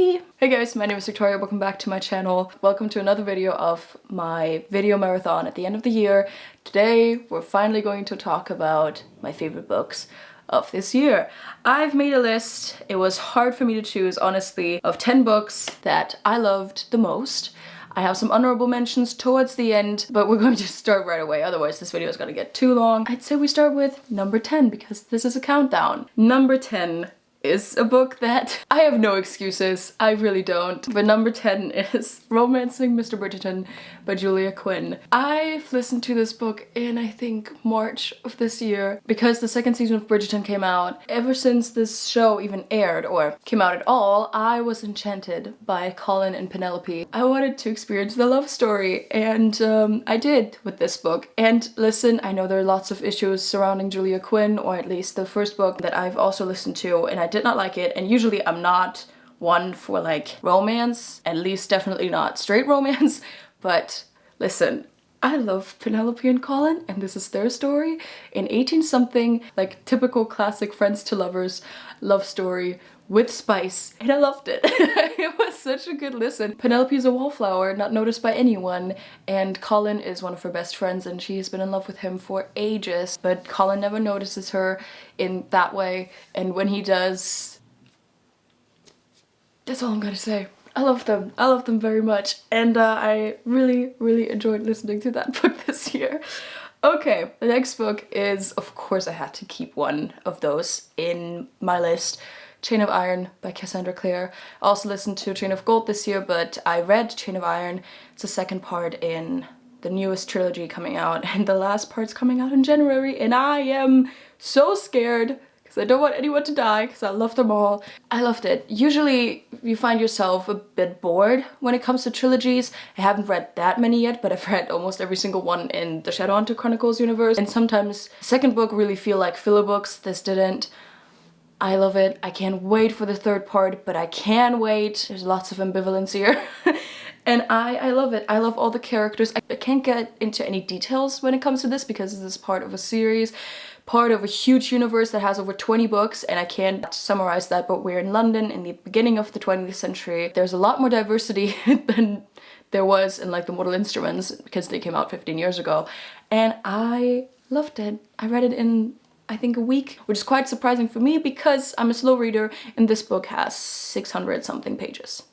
Penelope! Hey guys, my name is Victoria, welcome back to my channel. Welcome to another video of my video marathon at the end of the year. Today, we're finally going to talk about my favorite books of this year. I've made a list. It was hard for me to choose, honestly, of 10 books that I loved the most. I have some honorable mentions towards the end, but we're going to start right away, otherwise this video is gonna get too long. I'd say we start with number 10 because this is a countdown. Number 10 is a book that I have no excuses, I really don't. But number 10 is Romancing Mr. Bridgeton by Julia Quinn. I've listened to this book in, I think, March of this year because the second season of Bridgerton came out. Ever since this show even aired or came out at all, I was enchanted by Colin and Penelope. I wanted to experience the love story, and I did with this book. And listen, I know there are lots of issues surrounding Julia Quinn, or at least the first book that I've also listened to, and I did not like it. And usually I'm not one for like romance, at least definitely not straight romance, but listen, I love Penelope and Colin, and this is their story in 18-something, like typical classic friends to lovers love story with spice, and I loved it. It was such a good listen. Penelope is a wallflower, not noticed by anyone, and Colin is one of her best friends, and she's been in love with him for ages, but Colin never notices her in that way, and when he does, that's all I'm gonna say. I love them very much, and I really enjoyed listening to that book this year. Okay, the next book is, of course I had to keep one of those in my list, Chain of Iron by Cassandra Clare. I also listened to Chain of Gold this year, but I read Chain of Iron. It's the second part in the newest trilogy coming out, and the last part's coming out in January, and I am so scared because I don't want anyone to die because I love them all. I loved it. Usually you find yourself a bit bored when it comes to trilogies. I haven't read that many yet, but I've read almost every single one in the Shadowhunter Chronicles universe, and sometimes the second book really feel like filler books. This didn't. I love it. I can't wait for the third part, but I can wait. There's lots of ambivalence here. And I love it. I love all the characters. I can't get into any details when it comes to this because this is part of a series, part of a huge universe that has over 20 books, and I can't summarize that, but we're in London in the beginning of the 20th century. There's a lot more diversity than there was in like the Mortal Instruments because they came out 15 years ago, and I loved it. I read it in, I think, a week, which is quite surprising for me because I'm a slow reader, and this book has 600 something pages.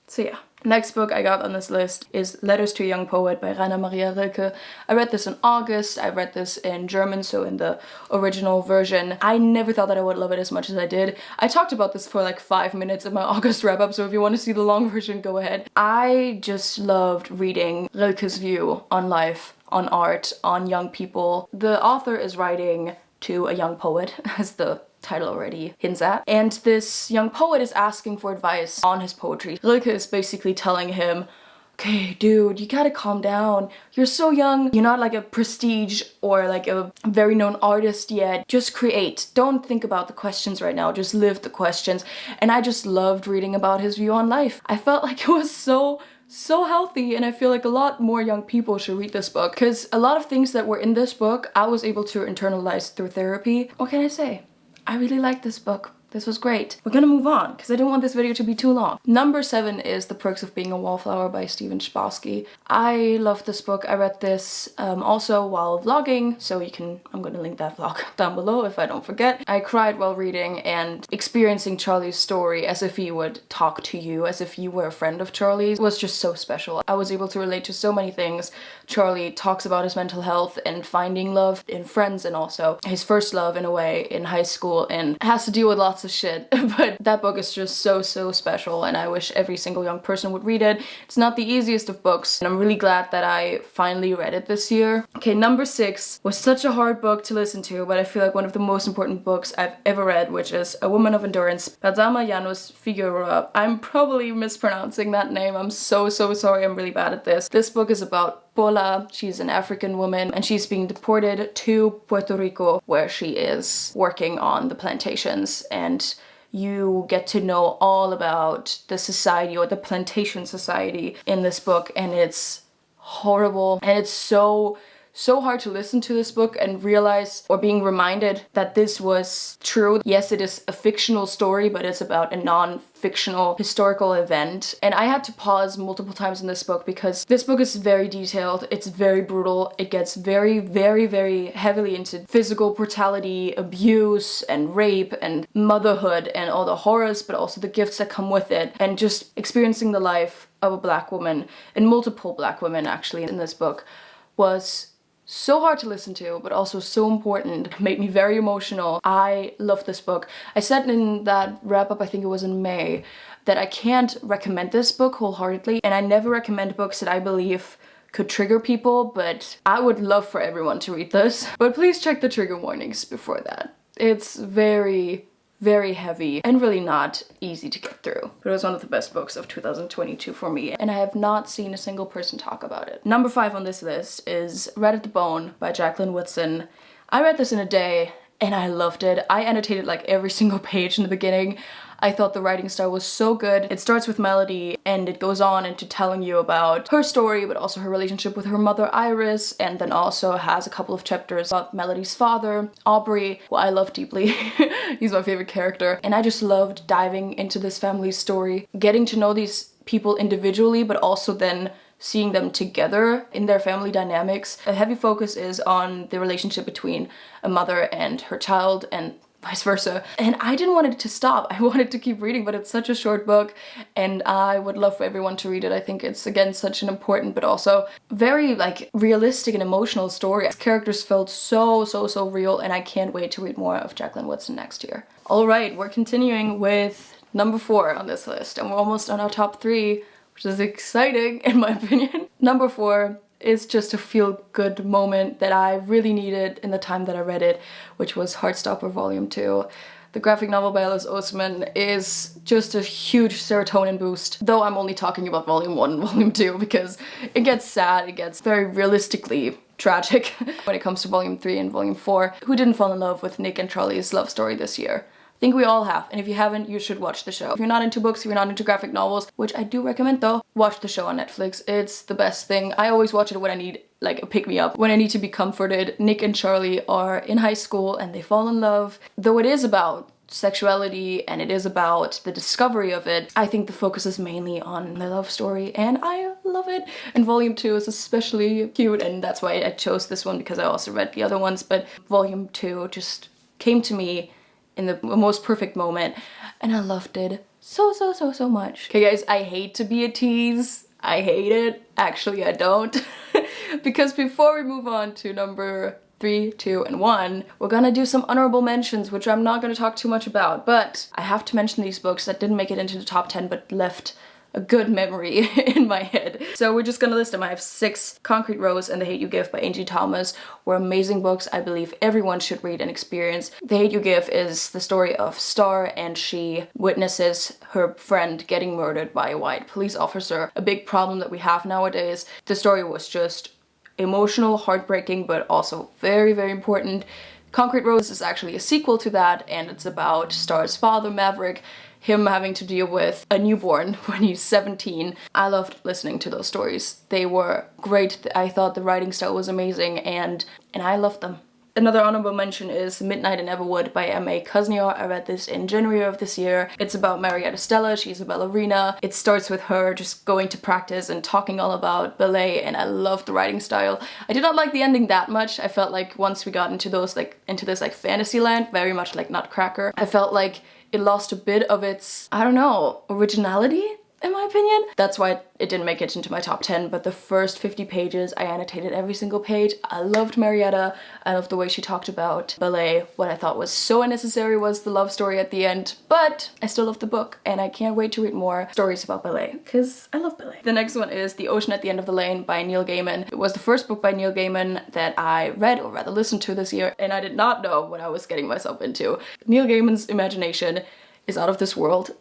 So yeah. Next book I got on this list is Letters to a Young Poet by Rainer Maria Rilke. I read this in August. I read this in German, so in the original version. I never thought that I would love it as much as I did. I talked about this for like 5 minutes in my August wrap-up, so if you want to see the long version, go ahead. I just loved reading Rilke's view on life, on art, on young people. The author is writing to a young poet, as the title already hints at, and this young poet is asking for advice on his poetry. Rilke is basically telling him, okay, dude, you gotta calm down. You're so young. You're not like a prestige or like a very known artist yet. Just create. Don't think about the questions right now. Just live the questions. And I just loved reading about his view on life. I felt like it was so healthy, and I feel like a lot more young people should read this book because a lot of things that were in this book I was able to internalize through therapy. What can I say? I really liked this book. This was great. We're gonna move on because I don't want this video to be too long. Number 7 is The Perks of Being a Wallflower by Stephen Chbosky. I love this book. I read this also while vlogging, so I'm gonna link that vlog down below if I don't forget. I cried while reading and experiencing Charlie's story as if he would talk to you, as if you were a friend of Charlie's, was just so special. I was able to relate to so many things. Charlie talks about his mental health and finding love in friends, and also his first love in a way in high school, and has to deal with lots of shit. But that book is just so special, and I wish every single young person would read it. It's not the easiest of books, and I'm really glad that I finally read it this year. Okay, number 6 was such a hard book to listen to, but I feel like one of the most important books I've ever read, which is A Woman of Endurance by Balsama Janus Figueroa. I'm probably mispronouncing that name. I'm so sorry. I'm really bad at this. This book is about Paula. She's an African woman, and she's being deported to Puerto Rico, where she is working on the plantations, and you get to know all about the society, or the plantation society, in this book, and it's horrible, and it's so so hard to listen to this book and realize, or being reminded that this was true. Yes, it is a fictional story, but it's about a non-fictional historical event. And I had to pause multiple times in this book because this book is very detailed, it's very brutal, it gets very, very, very heavily into physical brutality, abuse, and rape, and motherhood, and all the horrors, but also the gifts that come with it, and just experiencing the life of a black woman, and multiple black women actually in this book, was so hard to listen to, but also so important. It made me very emotional. I love this book. I said in that wrap-up, I think it was in May, that I can't recommend this book wholeheartedly, and I never recommend books that I believe could trigger people, but I would love for everyone to read this. But please check the trigger warnings before that. It's very, very heavy and really not easy to get through. But it was one of the best books of 2022 for me, and I have not seen a single person talk about it. Number 5 on this list is Red at the Bone by Jacqueline Woodson. I read this in a day and I loved it. I annotated like every single page in the beginning. I thought the writing style was so good. It starts with Melody and it goes on into telling you about her story, but also her relationship with her mother Iris, and then also has a couple of chapters about Melody's father, Aubrey, who I love deeply. He's my favorite character. And I just loved diving into this family's story, getting to know these people individually, but also then seeing them together in their family dynamics. A heavy focus is on the relationship between a mother and her child, and vice versa. And I didn't want it to stop. I wanted to keep reading, but it's such a short book and I would love for everyone to read it. I think it's, again, such an important but also very like realistic and emotional story. Its characters felt so real, and I can't wait to read more of Jacqueline Woodson next year. Alright, we're continuing with number 4 on this list, and we're almost on our top 3, which is exciting in my opinion. Number 4 is just a feel-good moment that I really needed in the time that I read it, which was Heartstopper Volume 2. The graphic novel by Alice Oseman is just a huge serotonin boost, though I'm only talking about Volume 1 and Volume 2 because it gets sad, it gets very realistically tragic when it comes to Volume 3 and Volume 4. Who didn't fall in love with Nick and Charlie's love story this year? I think we all have, and if you haven't, you should watch the show. If you're not into books, if you're not into graphic novels, which I do recommend though, watch the show on Netflix. It's the best thing. I always watch it when I need like a pick-me-up, when I need to be comforted. Nick and Charlie are in high school and they fall in love. Though it is about sexuality and it is about the discovery of it, I think the focus is mainly on the love story and I love it. And Volume 2 is especially cute, and that's why I chose this one, because I also read the other ones, but Volume 2 just came to me in the most perfect moment, and I loved it so much. Okay guys, I hate to be a tease. I hate it. Actually, I don't. Because before we move on to number 3, 2, and 1, we're gonna do some honorable mentions, which I'm not gonna talk too much about, but I have to mention these books that didn't make it into the top 10 but left a good memory in my head. So we're just gonna list them. I have 6. Concrete Rose and The Hate U Give by Angie Thomas were amazing books I believe everyone should read and experience. The Hate U Give is the story of Star, and she witnesses her friend getting murdered by a white police officer, a big problem that we have nowadays. The story was just emotional, heartbreaking, but also very important. Concrete Rose is actually a sequel to that, and it's about Star's father, Maverick, him having to deal with a newborn when he's 17. I loved listening to those stories. They were great. I thought the writing style was amazing, and I loved them. Another honorable mention is Midnight in Everwood by M.A. Cusnier. I read this in January of this year. It's about Marietta Stella. She's a ballerina. It starts with her just going to practice and talking all about ballet, and I loved the writing style. I did not like the ending that much. I felt like once we got into those into this fantasy land, very much like Nutcracker, I felt like it lost a bit of its, I don't know, originality, in my opinion. That's why it didn't make it into my top 10, but the first 50 pages, I annotated every single page. I loved Marietta. I loved the way she talked about ballet. What I thought was so unnecessary was the love story at the end, but I still love the book, and I can't wait to read more stories about ballet, because I love ballet. The next one is The Ocean at the End of the Lane by Neil Gaiman. It was the first book by Neil Gaiman that I read, or rather listened to, this year, and I did not know what I was getting myself into. Neil Gaiman's imagination is out of this world.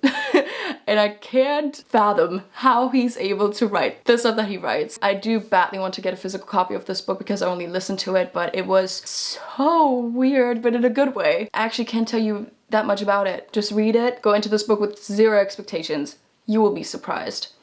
And I can't fathom how he's able to write the stuff that he writes. I do badly want to get a physical copy of this book because I only listened to it, but it was so weird, but in a good way. I actually can't tell you that much about it. Just read it, go into this book with 0 expectations. You will be surprised.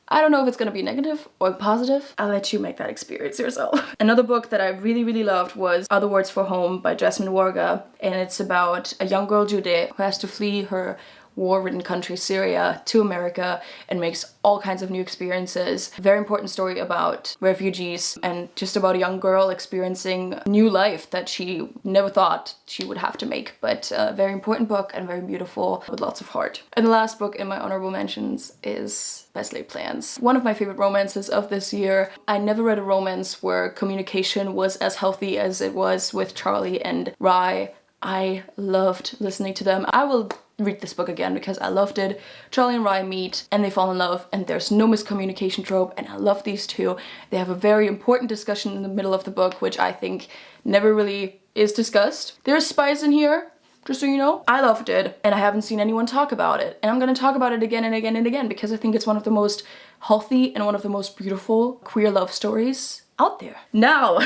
I don't know if it's gonna be negative or positive. I'll let you make that experience yourself. Another book that I really, really loved was Other Words for Home by Jasmine Warga, and it's about a young girl, Jude, who has to flee her war-ridden country, Syria, to America and makes all kinds of new experiences. Very important story about refugees and just about a young girl experiencing new life that she never thought she would have to make. But a very important book and very beautiful with lots of heart. And the last book in my honorable mentions is Best Laid Plans. One of my favorite romances of this year. I never read a romance where communication was as healthy as it was with Charlie and Rye. I loved listening to them. I will read this book again because I loved it. Charlie and Rye meet and they fall in love and there's no miscommunication trope, and I love these two. They have a very important discussion in the middle of the book, which I think never really is discussed. There's spies in here, just so you know. I loved it and I haven't seen anyone talk about it, and I'm gonna talk about it again and again and again because I think it's one of the most healthy and one of the most beautiful queer love stories out there. Now,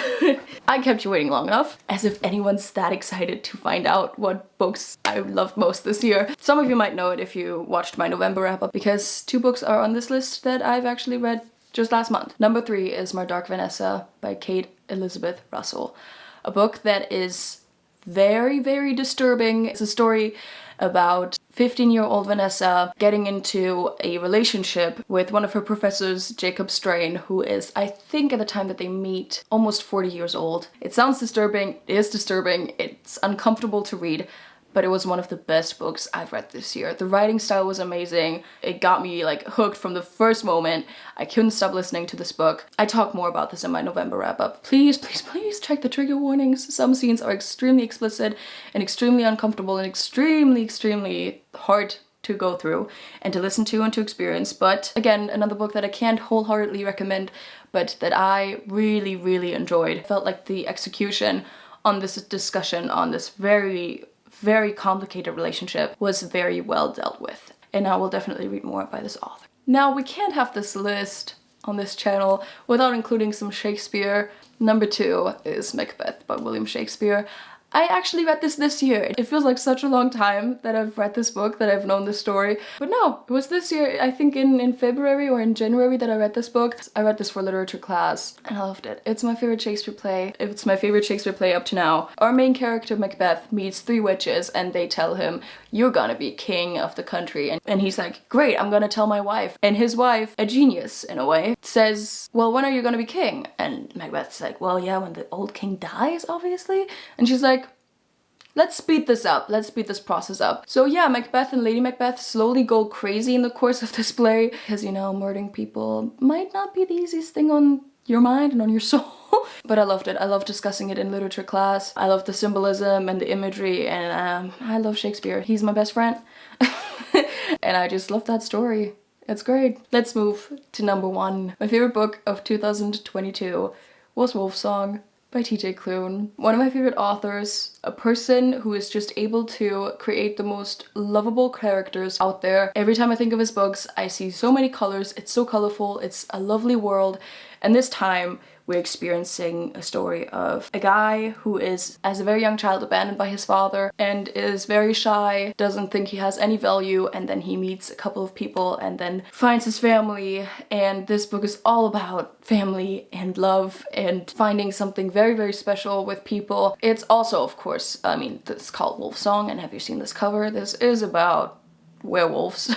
I kept you waiting long enough, as if anyone's that excited to find out what books I loved most this year. Some of you might know it if you watched my November wrap-up, because 2 books are on this list that I've actually read just last month. Number 3 is Dark Vanessa by Kate Elizabeth Russell. A book that is very, very disturbing. It's a story about 15-year-old Vanessa getting into a relationship with one of her professors, Jacob Strain, who is, I think at the time that they meet, almost 40 years old. It sounds disturbing, it is disturbing, it's uncomfortable to read, but it was one of the best books I've read this year. The writing style was amazing. It got me like hooked from the first moment. I couldn't stop listening to this book. I talk more about this in my November wrap-up. Please, please, please check the trigger warnings. Some scenes are extremely explicit and extremely uncomfortable and extremely, extremely hard to go through and to listen to and to experience. But again, another book that I can't wholeheartedly recommend, but that I really, really enjoyed. I felt like the execution on this discussion on this very complicated relationship was very well dealt with, and I will definitely read more by this author. Now, we can't have this list on this channel without including some Shakespeare. Number 2 is Macbeth by William Shakespeare. I actually read this year. It feels like such a long time that I've read this book, that I've known this story. But no, it was this year, I think in February or in January, that I read this book. I read this for literature class and I loved it. It's my favorite Shakespeare play. It's my favorite Shakespeare play up to now. Our main character, Macbeth, meets 3 witches and they tell him, "You're gonna be king of the country." And he's like, "Great, I'm gonna tell my wife." And his wife, a genius in a way, says, "Well, when are you gonna be king?" And Macbeth's like, "Well, yeah, when the old king dies, obviously." And she's like, "Let's speed this up. Let's speed this process up." So yeah, Macbeth and Lady Macbeth slowly go crazy in the course of this play. Because, you know, murdering people might not be the easiest thing on your mind and on your soul. But I loved it. I loved discussing it in literature class. I loved the symbolism and the imagery, and I love Shakespeare. He's my best friend. And I just love that story. It's great. Let's move to number 1. My favorite book of 2022 was Wolfsong by TJ Klune. One of my favorite authors, a person who is just able to create the most lovable characters out there. Every time I think of his books, I see so many colors. It's so colorful. It's a lovely world. And this time, we're experiencing a story of a guy who is, as a very young child, abandoned by his father and is very shy, doesn't think he has any value, and then he meets a couple of people and then finds his family. And this book is all about family and love and finding something very, very special with people. It's also, of course, I mean, this is called Wolfsong, and have you seen this cover? This is about werewolves.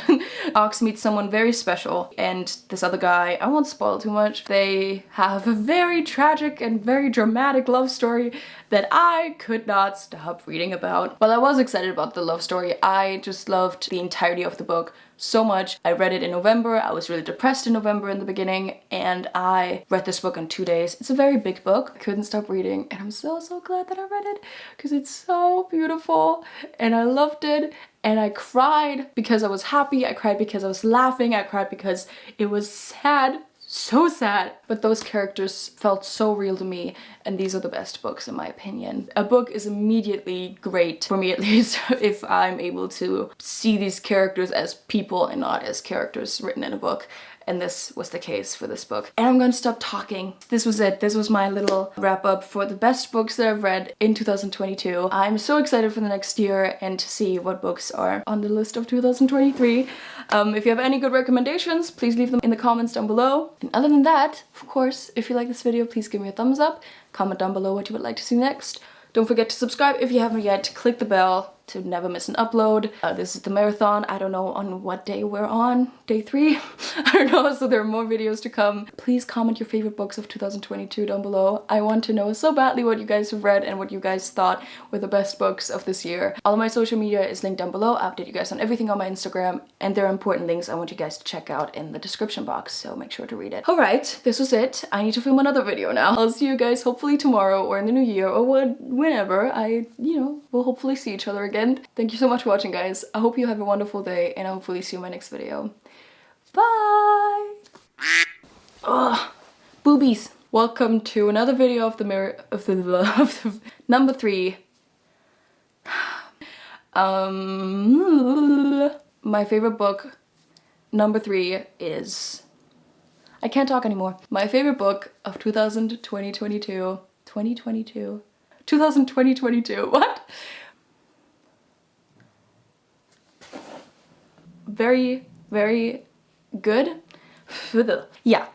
Ox meets someone very special, and this other guy, I won't spoil too much, they have a very tragic and very dramatic love story that I could not stop reading about. While I was excited about the love story, I just loved the entirety of the book so much. I read it in November. I was really depressed in November in the beginning, and I read this book in 2 days. It's a very big book. I couldn't stop reading, and I'm so glad that I read it because it's so beautiful and I loved it. And I cried because I was happy, I cried because I was laughing, I cried because it was sad, so sad. But those characters felt so real to me, and these are the best books in my opinion. A book is immediately great, for me at least, if I'm able to see these characters as people and not as characters written in a book. and this was the case for this book. And I'm gonna stop talking. This was it. This was my little wrap up for the best books that I've read in 2022. I'm so excited for the next year and to see what books are on the list of 2023. If you have any good recommendations, please leave them in the comments down below. And other than that, of course, if you like this video, please give me a thumbs up. Comment down below what you would like to see next. Don't forget to subscribe if you haven't yet. Click the bell to never miss an upload. This is the marathon. I don't know on what day we're on. Day 3? I don't know, so there are more videos to come. Please comment your favorite books of 2022 down below. I want to know so badly what you guys have read and what you guys thought were the best books of this year. All of my social media is linked down below. I update you guys on everything on my Instagram, and there are important links I want you guys to check out in the description box, so make sure to read it. Alright, this was it. I need to film another video now. I'll see you guys hopefully tomorrow or in the new year or whenever. We'll hopefully see each other again. Thank you so much for watching, guys. I hope you have a wonderful day, and I'll hopefully see you in my next video. Bye! Ugh, boobies. Welcome to another video of the number 3. My favorite book, number 3, is... I can't talk anymore. My favorite book of 2022. What? Very, very good. Yeah,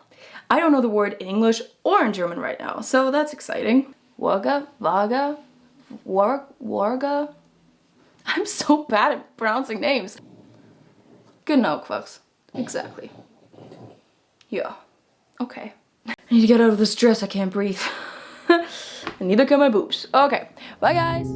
I don't know the word in English or in German right now, so that's exciting. Warga? Warga? I'm so bad at pronouncing names. Genau, Quacks. Exactly. Yeah. Okay. I need to get out of this dress, I can't breathe. And neither can my boobs. Okay, bye guys!